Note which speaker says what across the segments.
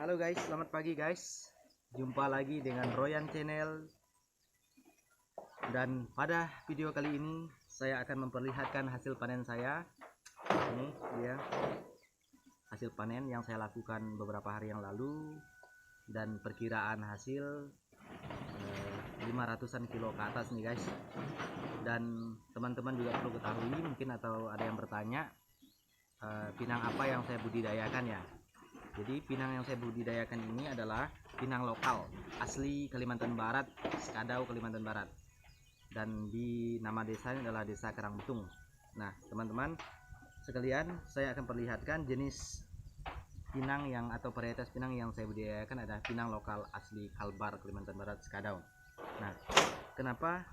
Speaker 1: Halo guys, selamat pagi guys. Jumpa lagi dengan Royan Channel. Dan pada video kali ini saya akan memperlihatkan hasil panen saya. Ini dia hasil panen yang saya lakukan beberapa hari yang lalu, dan perkiraan hasil 500-an kilo ke atas nih guys. Dan teman-teman juga perlu ketahui mungkin, atau ada yang bertanya, pinang apa yang saya budidayakan ya. Jadi pinang yang saya budidayakan ini adalah pinang lokal asli Kalimantan Barat, Skadau, Kalimantan Barat. Dan di nama desanya adalah Desa Karangbetung. Nah teman-teman sekalian, saya akan perlihatkan jenis pinang yang atau varietas pinang yang saya budidayakan adalah pinang lokal asli Kalbar, Kalimantan Barat, Skadau. Nah kenapa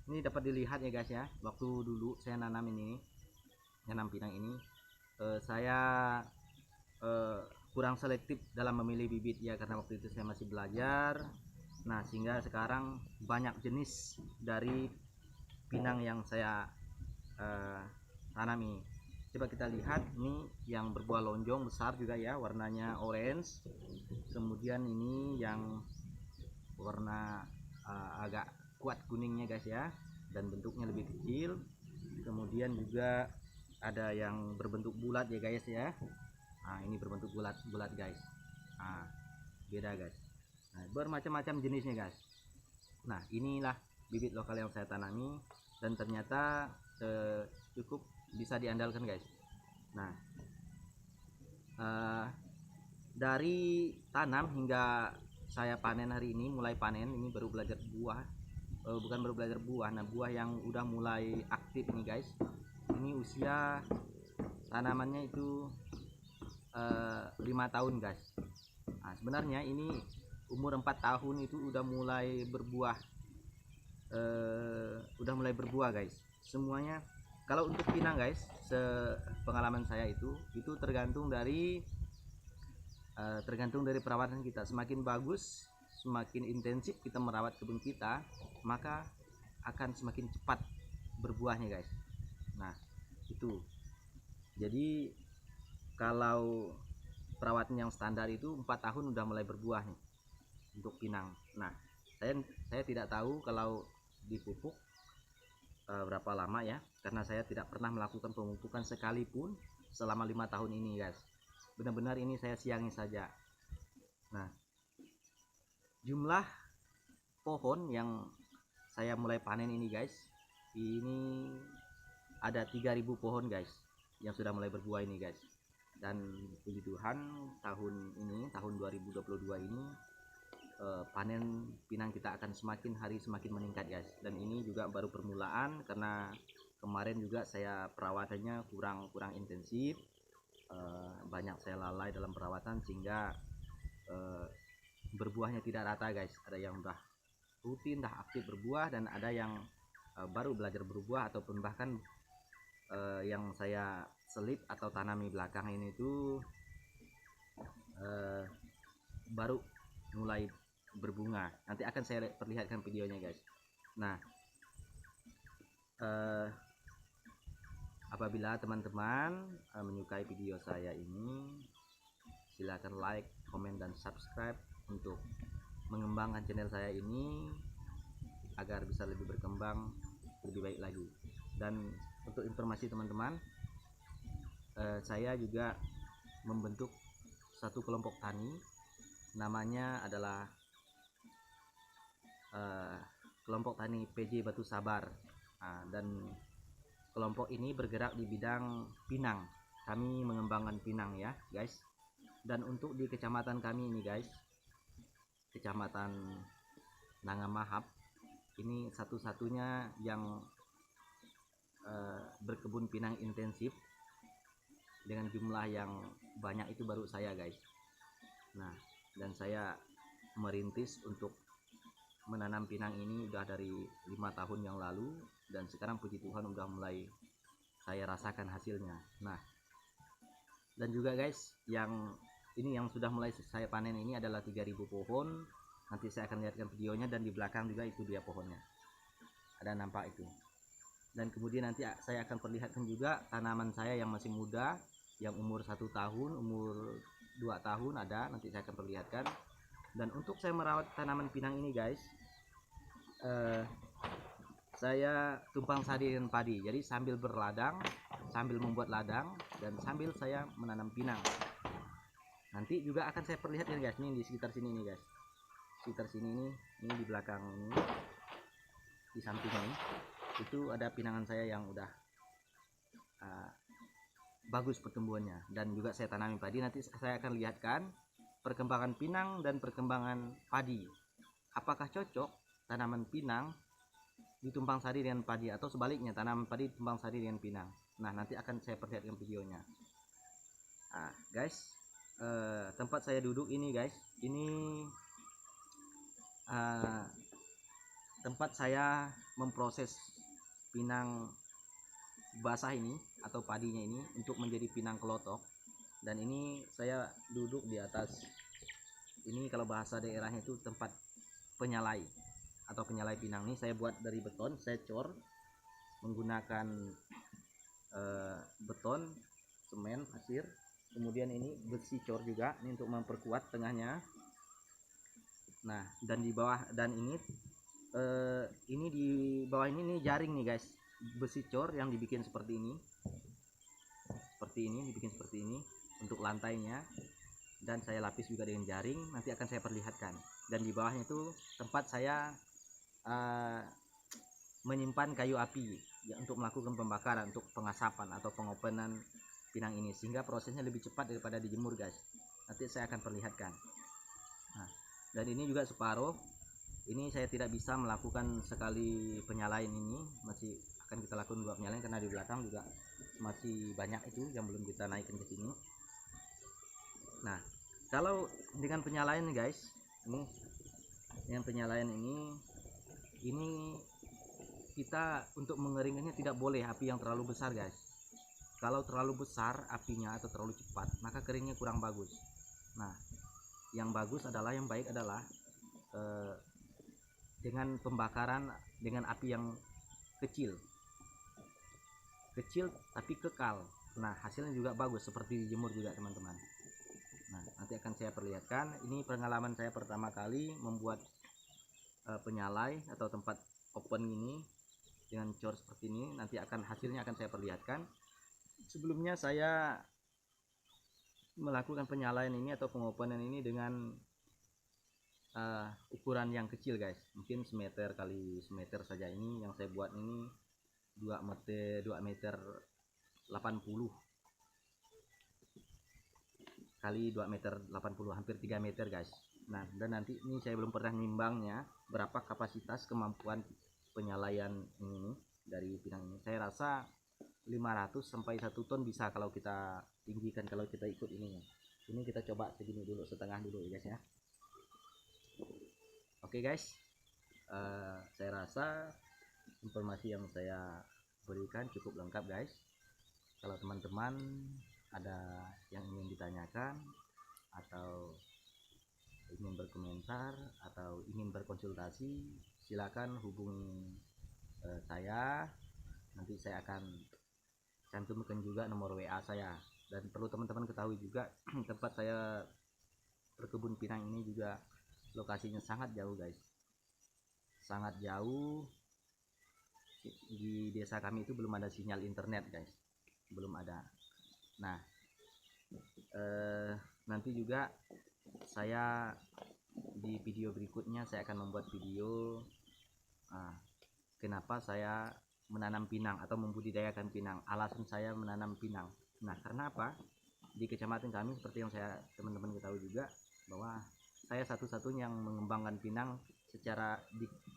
Speaker 1: ini dapat dilihat ya guys ya, waktu dulu saya nanam pinang ini, saya kurang selektif dalam memilih bibit ya, karena waktu itu saya masih belajar. Nah sehingga sekarang banyak jenis dari pinang yang saya tanami. Coba kita lihat, ini yang berbuah lonjong besar juga ya, warnanya orange. Kemudian ini yang warna agak kuat kuningnya guys ya, dan bentuknya lebih kecil. Kemudian juga ada yang berbentuk bulat ya guys ya. Nah ini berbentuk bulat guys. Nah beda guys. Nah, bermacam-macam jenisnya guys. Nah inilah bibit lokal yang saya tanami, dan ternyata cukup bisa diandalkan guys. Nah dari tanam hingga saya panen hari ini, mulai panen ini baru belajar buah, bukan baru belajar buah. Nah buah yang udah mulai aktif nih guys, ini usia tanamannya itu 5 tahun guys. Nah, sebenarnya ini umur 4 tahun itu udah mulai berbuah, guys semuanya. Kalau untuk pinang guys, sepengalaman saya itu tergantung dari perawatan kita. Semakin bagus, semakin intensif kita merawat kebun kita, maka akan semakin cepat berbuahnya guys. Nah itu jadi kalau perawatan yang standar itu 4 tahun udah mulai berbuah nih untuk pinang. Nah saya tidak tahu kalau dipupuk berapa lama ya, karena saya tidak pernah melakukan pemupukan sekalipun selama 5 tahun ini guys. Benar-benar ini saya siangi saja. Nah jumlah pohon yang saya mulai panen ini guys, ini ada 3000 pohon guys yang sudah mulai berbuah ini guys. Dan puji Tuhan tahun 2022 ini panen pinang kita akan semakin hari semakin meningkat guys. Dan ini juga baru permulaan, karena kemarin juga saya perawatannya kurang intensif, banyak saya lalai dalam perawatan, sehingga berbuahnya tidak rata guys. Ada yang udah rutin, dah aktif berbuah, dan ada yang baru belajar berbuah, ataupun bahkan yang saya selip atau tanami belakang ini tuh baru mulai berbunga. Nanti akan saya perlihatkan videonya guys. Nah apabila teman-teman menyukai video saya ini, silahkan like, komen, dan subscribe untuk mengembangkan channel saya ini agar bisa lebih berkembang, lebih baik lagi. Dan untuk informasi teman-teman, saya juga membentuk satu kelompok tani, namanya adalah kelompok tani PJ Batu Sabar. Dan kelompok ini bergerak di bidang pinang. Kami mengembangkan pinang ya guys. Dan untuk di kecamatan kami ini guys, Kecamatan Nangamahap, ini satu-satunya yang berkebun pinang intensif dengan jumlah yang banyak itu baru saya guys. Nah dan saya merintis untuk menanam pinang ini udah dari 5 tahun yang lalu, dan sekarang puji Tuhan udah mulai saya rasakan hasilnya. Nah dan juga guys, yang ini yang sudah mulai saya panen ini adalah 3000 pohon. Nanti saya akan lihatkan videonya, dan di belakang juga itu dia pohonnya, ada nampak itu. Dan kemudian nanti saya akan perlihatkan juga tanaman saya yang masih muda, yang umur 1 tahun, umur 2 tahun ada, nanti saya akan perlihatkan. Dan untuk saya merawat tanaman pinang ini guys, saya tumpang sari dengan padi. Jadi sambil berladang, sambil membuat ladang, dan sambil saya menanam pinang. Nanti juga akan saya perlihatkan guys, ini di sekitar sini nih guys, sekitar sini ini di belakang ini, di samping ini itu ada pinangan saya yang udah bagus pertumbuhannya, dan juga saya tanami padi. Nanti saya akan lihatkan perkembangan pinang dan perkembangan padi, apakah cocok tanaman pinang ditumpang sari dengan padi atau sebaliknya tanaman padi ditumpang sari dengan pinang. Nah, nanti akan saya perlihatkan videonya. Nah guys, tempat saya duduk ini guys, ini tempat saya memproses pinang basah ini atau padinya ini untuk menjadi pinang kelotok. Dan ini saya duduk di atas ini, kalau bahasa daerahnya itu tempat penyalai atau penyalai pinang. Ini saya buat dari beton, saya cor menggunakan beton, semen, pasir, kemudian ini besi cor juga ini untuk memperkuat tengahnya. Nah, dan di bawah, dan ini di bawah ini jaring nih guys, besi cor yang dibikin seperti ini, dibikin seperti ini untuk lantainya, dan saya lapis juga dengan jaring, nanti akan saya perlihatkan. Dan di bawahnya itu tempat saya menyimpan kayu api ya, untuk melakukan pembakaran, untuk pengasapan atau pengopenan pinang ini, sehingga prosesnya lebih cepat daripada dijemur guys. Nanti saya akan perlihatkan. Nah, dan ini juga separuh ini saya tidak bisa melakukan sekali penyalain, ini masih akan kita lakukan 2 penyalain karena di belakang juga masih banyak itu yang belum kita naikkan ke sini. Nah, kalau dengan penyalain guys, ini yang penyalain ini kita untuk mengeringkannya tidak boleh api yang terlalu besar guys. Kalau terlalu besar apinya atau terlalu cepat, maka keringnya kurang bagus. Nah, yang bagus adalah, yang baik adalah dengan pembakaran dengan api yang kecil tapi kekal. Nah, hasilnya juga bagus seperti dijemur juga teman-teman. Nah, nanti akan saya perlihatkan. Ini pengalaman saya pertama kali membuat penyalai atau tempat open ini dengan cor seperti ini. Nanti hasilnya akan saya perlihatkan. Sebelumnya saya melakukan penyalaian ini atau pengopenan ini dengan ukuran yang kecil guys, mungkin semeter kali semeter saja. Ini yang saya buat ini 2 meter 80 kali 2 meter 80, hampir 3 meter guys. Nah, dan nanti ini saya belum pernah nimbangnya berapa kapasitas kemampuan penyalaian ini dari pinang ini. Saya rasa 500 sampai 1 ton bisa kalau kita tinggikan, kalau kita ikut ini. Ini kita coba segini dulu, setengah dulu ya guys ya. Oke guys, saya rasa informasi yang saya berikan cukup lengkap guys. Kalau teman-teman ada yang ingin ditanyakan atau ingin berkomentar atau ingin berkonsultasi, silakan hubungi saya. Nanti saya akan cantumkan juga nomor WA saya. Dan perlu teman-teman ketahui juga tempat saya berkebun pinang ini juga lokasinya sangat jauh guys, sangat jauh. Di desa kami itu belum ada sinyal internet guys, belum ada. Nah, nanti juga saya di video berikutnya saya akan membuat video kenapa saya menanam pinang atau membudidayakan pinang, alasan saya menanam pinang. Nah, karena apa, di kecamatan kami seperti yang saya teman-teman ketahui juga bahwa saya satu-satunya yang mengembangkan pinang secara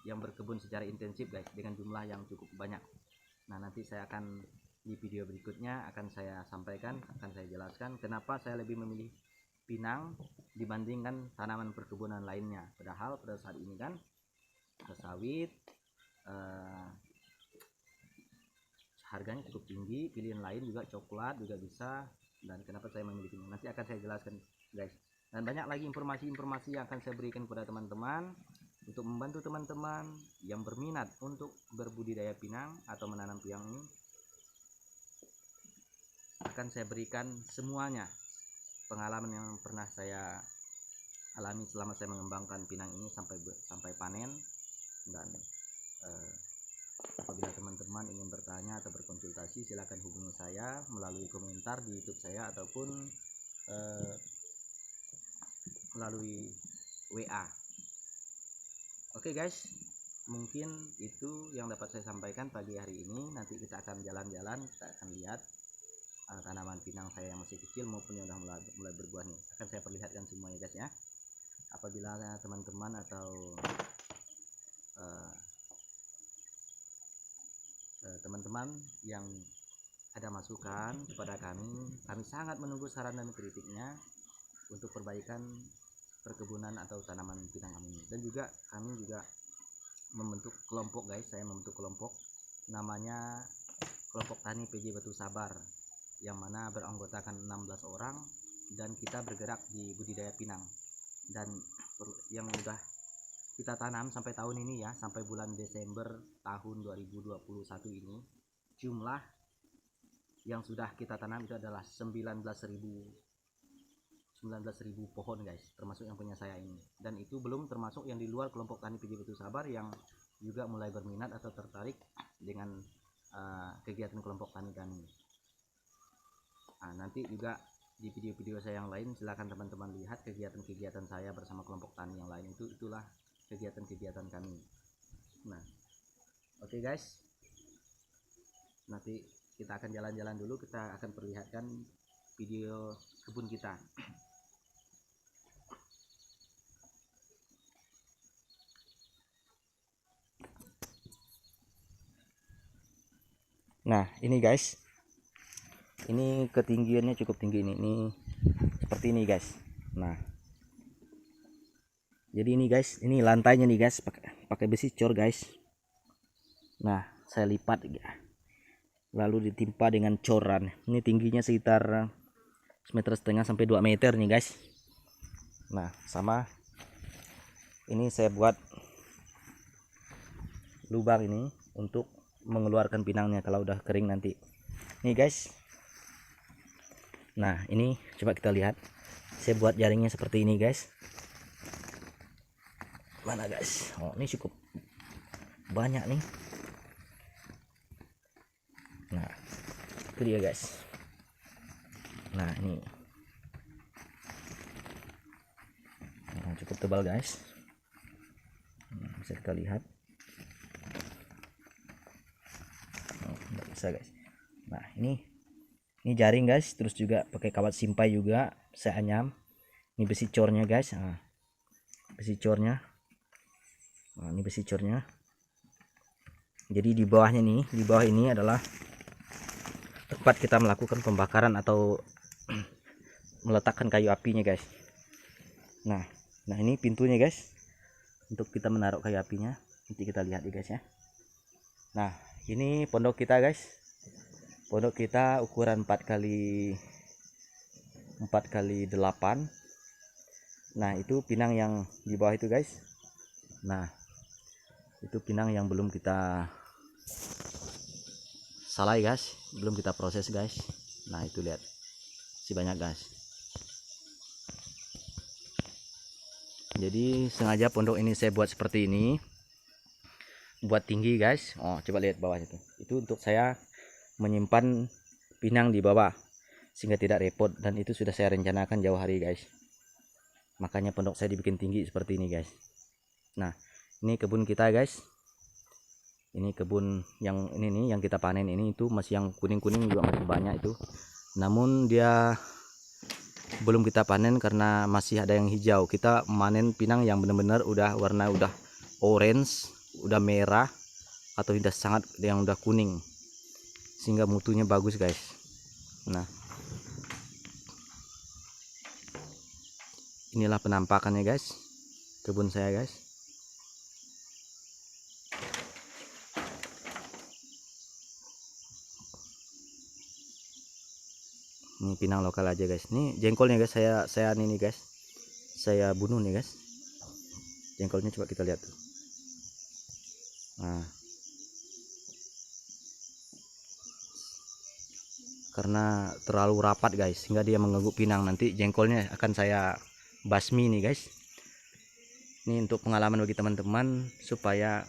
Speaker 1: yang berkebun secara intensif guys, dengan jumlah yang cukup banyak. Nah, nanti saya akan di video berikutnya akan saya sampaikan, akan saya jelaskan kenapa saya lebih memilih pinang dibandingkan tanaman perkebunan lainnya. Padahal pada saat ini kan sawit harganya cukup tinggi, pilihan lain juga coklat juga bisa. Dan kenapa saya memilih pinang, nanti akan saya jelaskan guys. Dan banyak lagi informasi-informasi yang akan saya berikan kepada teman-teman untuk membantu teman-teman yang berminat untuk berbudidaya pinang atau menanam pinang ini. Akan saya berikan semuanya pengalaman yang pernah saya alami selama saya mengembangkan pinang ini sampai panen. Dan apabila teman-teman ingin bertanya atau berkonsultasi, silakan hubungi saya melalui komentar di YouTube saya ataupun melalui WA. Oke guys, mungkin itu yang dapat saya sampaikan pagi hari ini. Nanti kita akan jalan-jalan, kita akan lihat tanaman pinang saya yang masih kecil maupun yang sudah mulai berbuah nih. Akan saya perlihatkan semuanya guys ya. Apabila teman-teman atau teman-teman yang ada masukan kepada kami sangat menunggu saran dan kritiknya untuk perbaikan perkebunan atau tanaman pinang kami. Dan juga kami juga membentuk kelompok guys, saya membentuk kelompok namanya kelompok tani PJ Batu Sabar, yang mana beranggotakan 16 orang, dan kita bergerak di budidaya pinang. Dan yang udah kita tanam sampai tahun ini ya, sampai bulan Desember tahun 2021 ini, jumlah yang sudah kita tanam itu adalah 19.000 pohon guys, termasuk yang punya saya ini. Dan itu belum termasuk yang di luar kelompok tani PJ Batu Sabar yang juga mulai berminat atau tertarik dengan kegiatan kelompok tani kami. Nah, nanti juga di video-video saya yang lain silahkan teman-teman lihat kegiatan-kegiatan saya bersama kelompok tani yang lain. Itulah kegiatan-kegiatan kami. Nah, oke guys, nanti kita akan jalan-jalan dulu, kita akan perlihatkan video kebun kita. Nah ini guys, ini ketinggiannya cukup tinggi ini seperti ini guys. Nah jadi ini guys, ini lantainya nih guys, pakai besi cor guys. Nah saya lipat ya, lalu ditimpa dengan coran. Ini tingginya sekitar 1,5 meter sampai 2 meter nih guys. Nah sama ini saya buat lubang ini untuk mengeluarkan pinangnya kalau udah kering nanti. Nih guys. Nah ini coba kita lihat, saya buat jaringnya seperti ini guys. Mana guys? Oh ini cukup banyak nih. Nah itu dia guys. Nah ini cukup tebal guys. Bisa kita lihat. Nggak bisa guys. Nah ini jaring guys, terus juga pakai kawat simpai juga saya anyam. Ini besi cornya guys. Nah, besi cornya. Nah, ini besi cornya. Jadi di bawahnya nih, di bawah ini adalah tempat kita melakukan pembakaran atau meletakkan kayu apinya guys. Nah ini pintunya guys, untuk kita menaruh kayu apinya. Nanti kita lihat ya guys ya. Nah ini pondok kita guys. Pondok kita ukuran 4x8. Nah itu pinang yang di bawah itu guys. Nah itu pinang yang belum kita salai guys, belum kita proses guys. Nah itu lihat, si banyak guys. Jadi sengaja pondok ini saya buat seperti ini, buat tinggi guys. Oh coba lihat bawah itu untuk saya menyimpan pinang di bawah sehingga tidak repot, dan itu sudah saya rencanakan jauh hari guys. Makanya pondok saya dibikin tinggi seperti ini guys. Nah ini kebun kita guys. Ini kebun yang ini nih yang kita panen ini, itu masih yang kuning-kuning juga masih banyak itu. Namun dia belum kita panen karena masih ada yang hijau. Kita manen pinang yang benar-benar udah warna udah orange, udah merah, atau udah sangat yang udah kuning, sehingga mutunya bagus guys. Nah inilah penampakannya guys, kebun saya guys. Ini pinang lokal aja guys. Ini jengkolnya guys, saya ini guys, saya bunuh nih guys. Jengkolnya coba kita lihat tuh. Nah karena terlalu rapat guys, sehingga dia mengganggu pinang. Nanti jengkolnya akan saya basmi nih guys. Ini untuk pengalaman bagi teman-teman supaya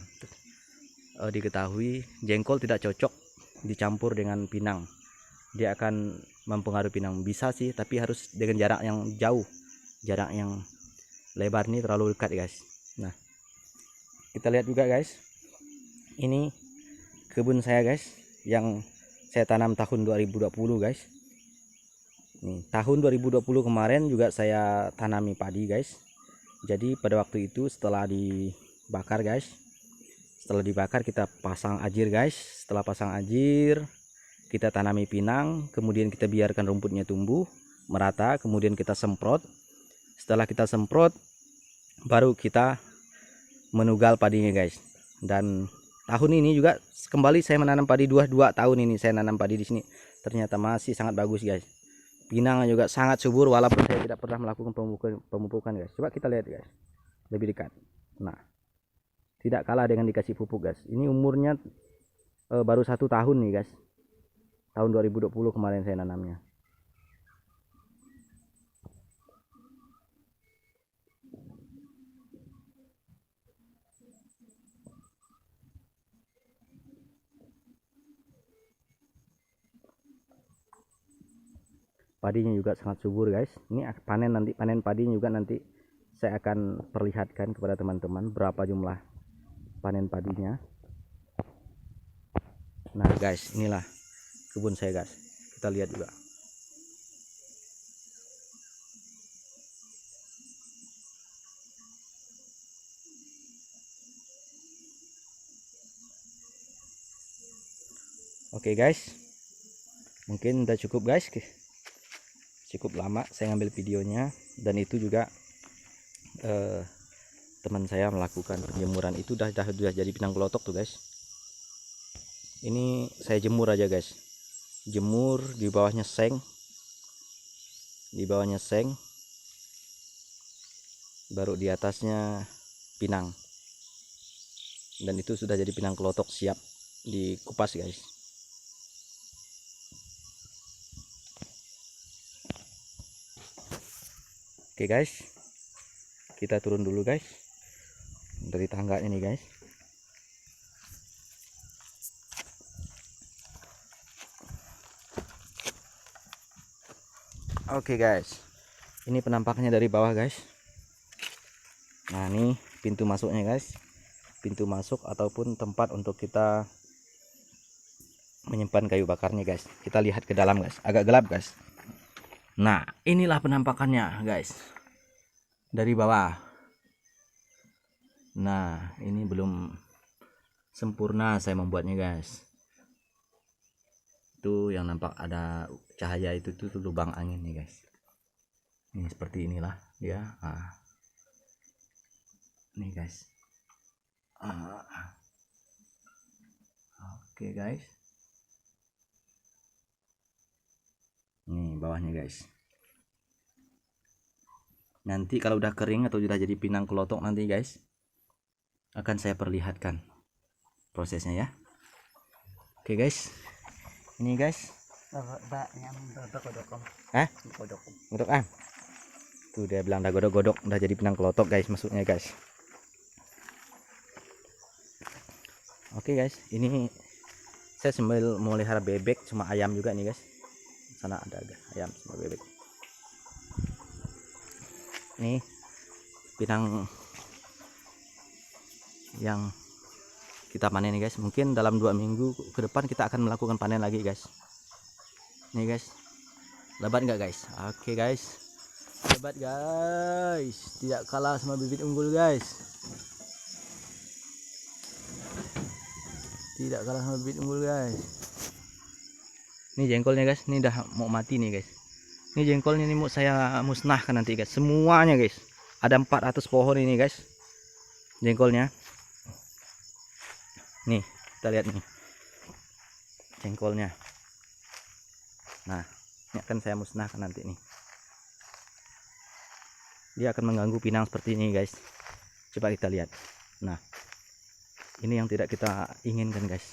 Speaker 1: diketahui jengkol tidak cocok dicampur dengan pinang, dia akan mempengaruhi pinang. Bisa sih, tapi harus dengan jarak yang jauh, jarak yang lebar. Ini terlalu dekat guys. Nah, kita lihat juga guys, ini kebun saya guys yang saya tanam tahun 2020 guys. Nih, tahun 2020 kemarin juga saya tanami padi guys. Jadi pada waktu itu setelah dibakar guys, setelah dibakar kita pasang ajir guys. Setelah pasang ajir kita tanami pinang, kemudian kita biarkan rumputnya tumbuh merata, kemudian kita semprot. Setelah kita semprot baru kita menugal padinya guys. Dan tahun ini juga kembali saya menanam padi, 2 tahun ini saya nanam padi di sini. Ternyata masih sangat bagus guys. Pinang juga sangat subur walaupun saya tidak pernah melakukan pemupukan guys. Coba kita lihat guys, lebih dekat. Nah, tidak kalah dengan dikasih pupuk guys. Ini umurnya baru 1 tahun nih guys. Tahun 2020 kemarin saya nanamnya. Padinya juga sangat subur guys. Ini panen, nanti panen padinya juga nanti saya akan perlihatkan kepada teman-teman berapa jumlah panen padinya. Nah guys, inilah kebun saya guys, kita lihat juga. Oke guys, mungkin udah cukup guys, cukup lama saya ngambil videonya. Dan itu juga teman saya melakukan penjemuran itu udah jadi pinang kelotok tuh guys. Ini saya jemur aja guys, jemur di bawahnya seng, baru di atasnya pinang, dan itu sudah jadi pinang kelotok siap dikupas guys. Oke guys, kita turun dulu guys dari tangga ini guys. Oke guys, ini penampaknya dari bawah guys. Nah, ini pintu masuknya guys, pintu masuk ataupun tempat untuk kita menyimpan kayu bakarnya guys. Kita lihat ke dalam guys, agak gelap guys. Nah, inilah penampakannya guys dari bawah. Nah, ini belum sempurna saya membuatnya guys. Itu yang nampak ada cahaya itu tuh lubang angin nih guys. Ini seperti inilah dia. Nih guys. Oke guys. Nih bawahnya guys. Nanti kalau udah kering atau sudah jadi pinang kelotok nanti guys, akan saya perlihatkan prosesnya ya. Oke guys, ini guys. Godok ah. Tuh dia bilang udah godok-godok, udah jadi pinang kelotok guys masuknya guys. Oke guys, ini saya sambil memelihara bebek sama ayam juga nih guys. Sana ada ayam sama bebek. Nih pinang yang kita panen nih guys. Mungkin dalam 2 minggu ke depan kita akan melakukan panen lagi guys. Nih guys, lebat nggak guys? Oke guys, lebat guys, tidak kalah sama bibit unggul guys, tidak kalah sama bibit unggul guys. Ini jengkolnya guys, ini udah mau mati nih guys. Ini jengkolnya ini mau saya musnahkan nanti guys, semuanya guys. Ada 400 pohon ini guys jengkolnya. Nih kita lihat nih jengkolnya. Nah, ini akan saya musnahkan nanti nih. Dia akan mengganggu pinang seperti ini guys. Coba kita lihat. Nah, ini yang tidak kita inginkan guys.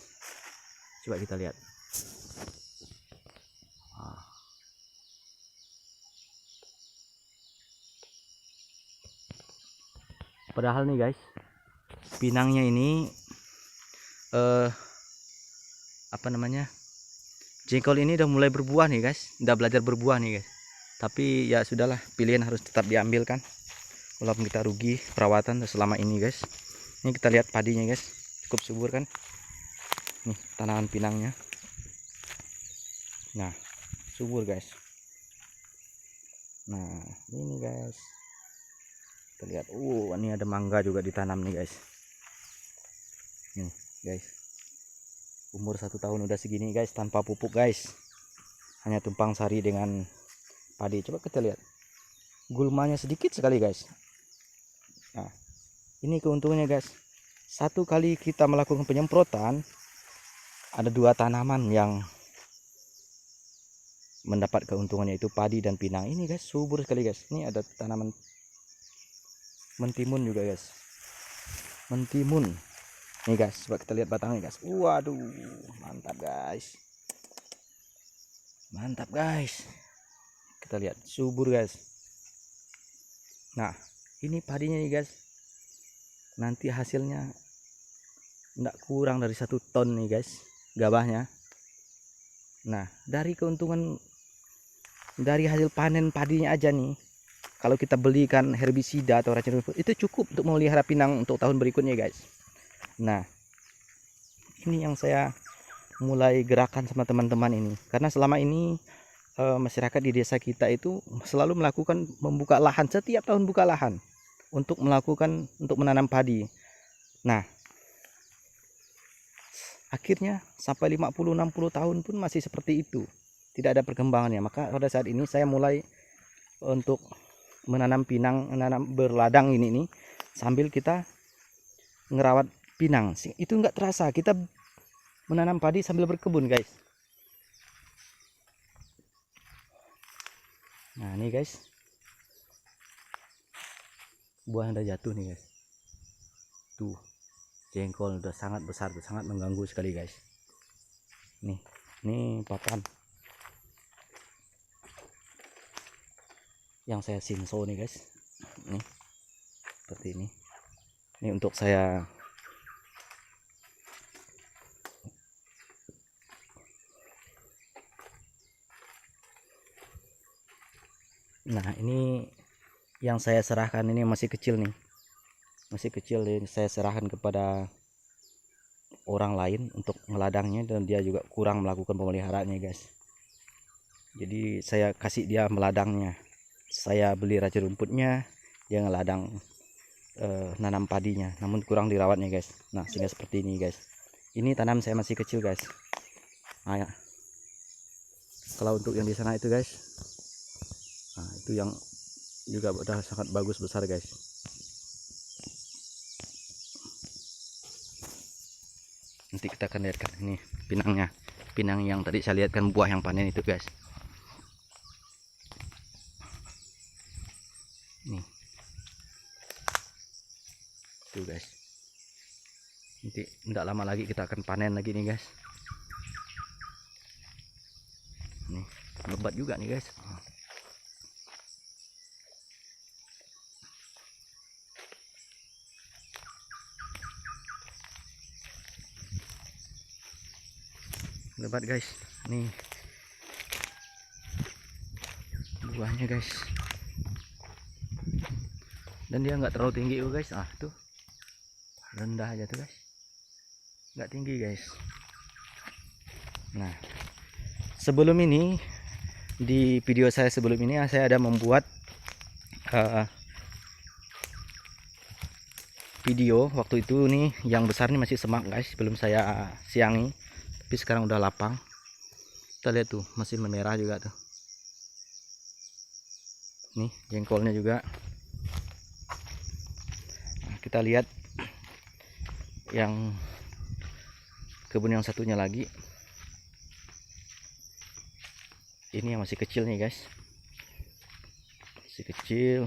Speaker 1: Coba kita lihat. Padahal nih guys, pinangnya ini apa namanya, jengkol ini udah mulai berbuah nih guys, udah belajar berbuah nih guys. Tapi ya sudahlah, pilihan harus tetap diambil kan, walaupun kita rugi perawatan selama ini guys. Ini kita lihat padinya guys, cukup subur kan. Nih tanaman pinangnya, nah subur guys. Nah ini guys, kita lihat, ini ada mangga juga ditanam nih guys. Nih guys, umur 1 tahun udah segini guys, tanpa pupuk guys, hanya tumpang sari dengan padi. Coba kita lihat, gulmanya sedikit sekali guys. Nah ini keuntungannya guys, satu kali kita melakukan penyemprotan, ada 2 tanaman yang mendapat keuntungannya, itu padi dan pinang. Ini guys subur sekali guys. Ini ada tanaman mentimun juga guys, mentimun nih guys. Coba kita lihat batangnya guys. Waduh, mantap guys, mantap guys. Kita lihat subur guys. Nah ini padinya nih guys, nanti hasilnya enggak kurang dari 1 ton nih guys gabahnya. Nah dari keuntungan dari hasil panen padinya aja nih, kalau kita belikan herbisida atau racun rumput, itu cukup untuk memelihara pinang untuk tahun berikutnya guys. Nah ini yang saya mulai gerakan sama teman-teman ini, karena selama ini masyarakat di desa kita itu selalu melakukan membuka lahan, setiap tahun buka lahan untuk menanam padi. Nah akhirnya sampai 50-60 tahun pun masih seperti itu, tidak ada perkembangannya. Maka pada saat ini saya mulai untuk menanam pinang, menanam berladang ini nih, sambil kita ngerawat pinang. Itu enggak terasa kita menanam padi sambil berkebun guys. Nah ini guys, buah yang udah jatuh nih guys. Tuh jengkol udah sangat besar, sangat mengganggu sekali guys. Nih papan yang saya sinso nih guys. Nih seperti ini. Ini untuk saya nah ini yang saya serahkan, ini masih kecil nih, masih kecil nih, saya serahkan kepada orang lain untuk meladangnya, dan dia juga kurang melakukan pemeliharaannya guys. Jadi saya kasih dia meladangnya, saya beli racun rumputnya, dia ngeladang nanam padinya, namun kurang dirawatnya guys. Nah sehingga seperti ini guys. Ini tanam saya masih kecil guys. Nah, ya. Kalau untuk yang di sana itu guys, nah itu yang juga udah sangat bagus besar guys. Nanti kita akan lihatkan ini pinangnya, pinang yang tadi saya lihatkan buah yang panen itu guys. Nih tuh guys, nanti tidak lama lagi kita akan panen lagi nih guys. Nih lebat juga nih guys. Lebat guys, nih buahnya guys, dan dia nggak terlalu tinggi guys. Tuh rendah aja tuh guys, nggak tinggi guys. Nah sebelum ini, di video saya sebelum ini, saya ada membuat video waktu itu nih, yang besar nih masih semak guys, belum saya siangi, tapi sekarang udah lapang. Kita lihat tuh masih memerah juga tuh. Nih jengkolnya juga. Nah, kita lihat yang kebun yang satunya lagi. Ini yang masih kecil nih guys, masih kecil.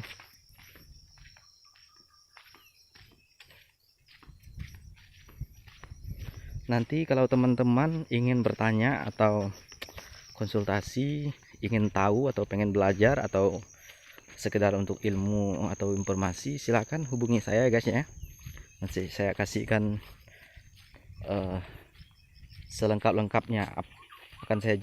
Speaker 1: Nanti kalau teman-teman ingin bertanya atau konsultasi, ingin tahu atau pengen belajar atau sekedar untuk ilmu atau informasi, silakan hubungi saya guys ya. Nanti saya kasihkan selengkap-lengkapnya akan saya